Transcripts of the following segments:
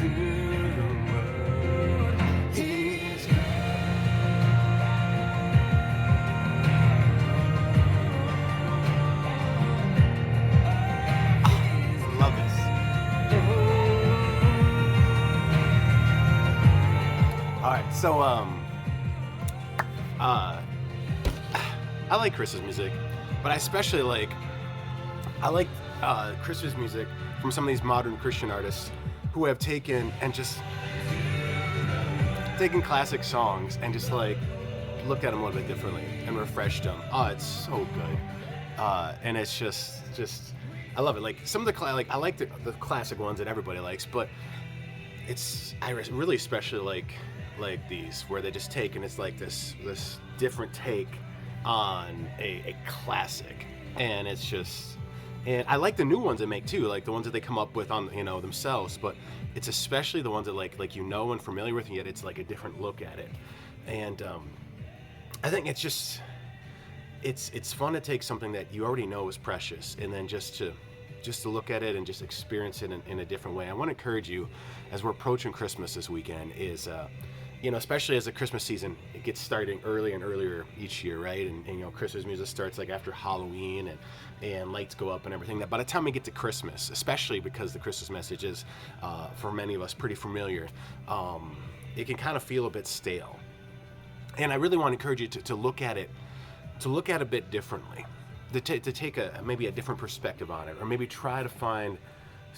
to the world. He's come. Love this. All right, so I like Christmas music, but I especially like Christmas music from some of these modern Christian artists who have taken classic songs and just like looked at them a little bit differently and refreshed them. Oh, it's so good, and it's just I love it. Like some of the I like the classic ones that everybody likes, but I really especially like these where they just take and it's like this different take on a classic, and it's just, and I like the new ones they make too, like the ones that they come up with on themselves, but it's especially the ones that like and familiar with, and yet it's like a different look at it. And I think it's just it's fun to take something that you already know is precious and then just to look at it and just experience it in a different way. I want to encourage you as we're approaching Christmas this weekend is especially as the Christmas season, it gets starting earlier and earlier each year, right? And Christmas music starts like after Halloween and lights go up and everything. That by the time we get to Christmas, especially because the Christmas message is, for many of us, pretty familiar, it can kind of feel a bit stale. And I really want to encourage you to look at it, a bit differently, to take maybe a different perspective on it, or maybe try to find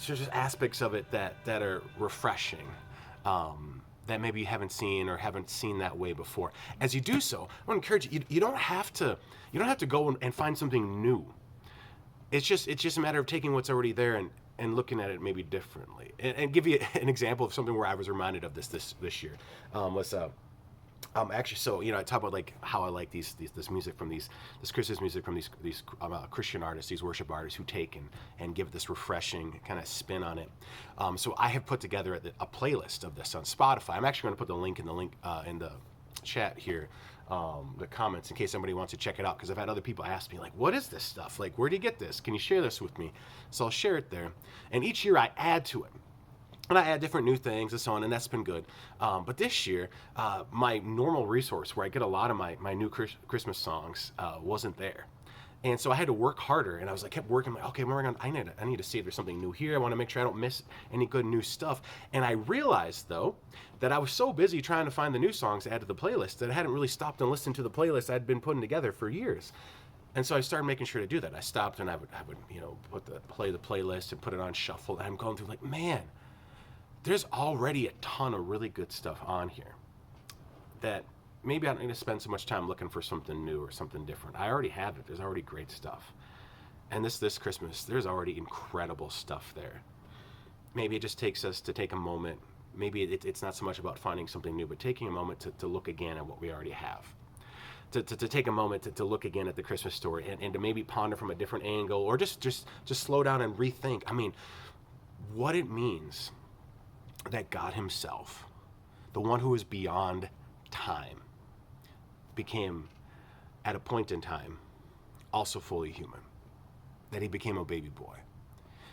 just aspects of it that are refreshing. That maybe you haven't seen that way before. As you do so, I want to encourage you. You don't have to go and find something new. It's just a matter of taking what's already there and looking at it maybe differently. And give you an example of something where I was reminded of this year. Actually, so I talk about like how I like this music from this Christmas music from these Christian artists, these worship artists who take and give this refreshing kind of spin on it. So I have put together a playlist of this on Spotify. I'm actually going to put the link in the chat here, the comments, in case somebody wants to check it out, because I've had other people ask me like, what is this stuff? Like, where do you get this? Can you share this with me? So I'll share it there. And each year I add to it. And I add different new things and so on, and that's been good. But this year, my normal resource where I get a lot of my new Christmas songs wasn't there. And so I had to work harder, and I was like, kept working. Like, okay, I need to see if there's something new here. I want to make sure I don't miss any good new stuff. And I realized, though, that I was so busy trying to find the new songs to add to the playlist that I hadn't really stopped and listened to the playlist I'd been putting together for years. And so I started making sure to do that. I stopped and I would play the playlist and put it on shuffle. And I'm going through like, man, there's already a ton of really good stuff on here that maybe I don't need to spend so much time looking for something new or something different. I already have it. There's already great stuff. And this Christmas, there's already incredible stuff there. Maybe it just takes us to take a moment. Maybe it's not so much about finding something new, but taking a moment to look again at what we already have. To take a moment to look again at the Christmas story and to maybe ponder from a different angle, or just slow down and rethink. I mean, what it means that God himself, the one who is beyond time, became at a point in time also fully human, that he became a baby boy.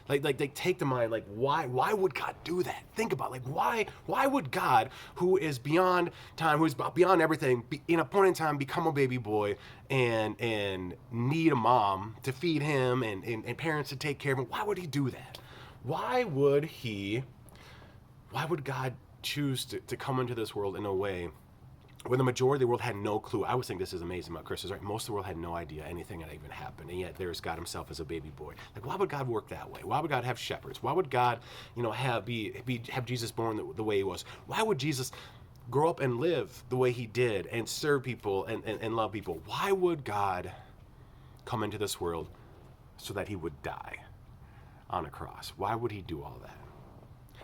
Like they take to mind, like, why would God do that? Think about, like, why would God, who is beyond time, who is beyond everything, in a point in time become a baby boy and need a mom to feed him and parents to take care of him? Why would he do that? Why would God choose to come into this world in a way where the majority of the world had no clue? I always think this is amazing about Christmas, right? Most of the world had no idea anything had even happened, and yet there's God himself as a baby boy. Like, why would God work that way? Why would God have shepherds? Why would God, have Jesus born the way he was? Why would Jesus grow up and live the way he did and serve people and love people? Why would God come into this world so that he would die on a cross? Why would he do all that?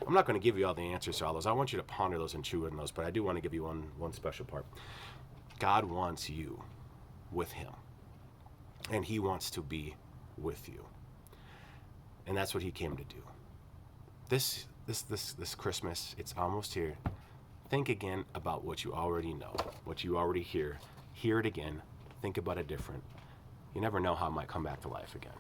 I'm not going to give you all the answers to all those. I want you to ponder those and chew on those, but I do want to give you one special part. God wants you with him, and he wants to be with you. And that's what he came to do. This Christmas, it's almost here. Think again about what you already know, what you already hear. Hear it again. Think about it different. You never know how it might come back to life again.